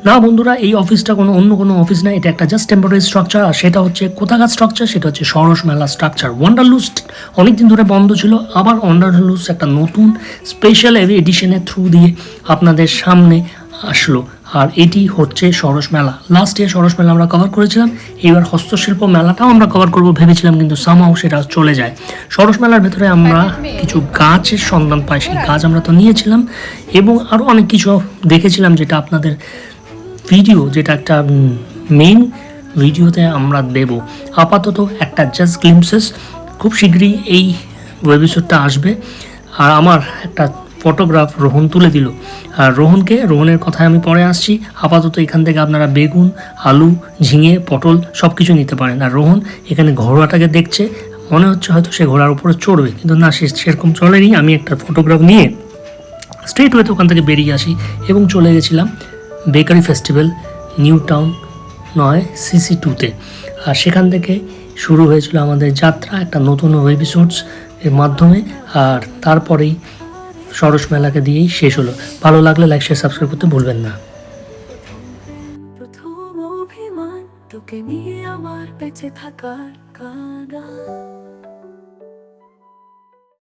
না বন্ধুরা, এই অফিসটা অন্য কোনো অফিস না, এটা একটা জাস্ট টেম্পোরারি স্ট্রাকচার। আর সেটা হচ্ছে কোথাকার স্ট্রাকচার, সেটা হচ্ছে সরস মেলা স্ট্রাকচার। ওয়ান্ডারলুজ অনেকদিন ধরে বন্ধ ছিল, আবার ওয়ান্ডারলুজ একটা নতুন স্পেশাল এডিশনের থ্রু দিয়ে আপনাদের সামনে আসলো। আর এটি হচ্ছে সরস মেলা। লাস্ট ইয়ার সরস মেলা আমরা কভার করেছিলাম, এবার হস্তশিল্প মেলাটাও আমরা কভার করবো ভেবেছিলাম, কিন্তু সামহাও সেটা চলে যায়। সরস মেলার ভেতরে আমরা কিছু গাছের সন্ধান পাই, সেই গাছ আমরা তো নিয়েছিলাম, এবং আরও অনেক কিছু দেখেছিলাম যেটা আপনাদের ভিডিও, যেটা একটা মেইন ভিডিওতে আমরা দেব। আপাতত একটা জাস্ট গ্লিমসেস, খুব শীঘ্রই এই ওয়েবিসোডটা আসবে। আর আমার একটা ফটোগ্রাফ রোহন তুলে দিল, আর রোহনের কথায় আমি পরে আসছি। আপাতত এখান থেকে আপনারা বেগুন, আলু, ঝিঙে, পটল সব কিছু নিতে পারেন। আর রোহন এখানে ঘোড়াটাকে দেখছে, মনে হচ্ছে হয়তো সে ঘোড়ার উপরে চড়বে, কিন্তু না, সে সেরকম চলেনি। আমি একটা ফটোগ্রাফ নিয়ে স্ট্রেট ওয়েতে ওখান থেকে বেরিয়ে আসি এবং চলে গেছিলাম বেকারি ফেস্টিভ্যাল, নিউ টাউন 9 CC2-তে। আর সেখান থেকে শুরু হয়েছিল আমাদের যাত্রা একটা নতুন এপিসোডস এর মাধ্যমে। আর তারপরেই সরস মেলাকে দিয়েই শেষ হলো। ভালো লাগলে লাইক, শেয়ার, সাবস্ক্রাইব করতে ভুলবেন না। প্রথম অভিমান তোকে নিয়ে আমার বেঁচে থাকার কারণ।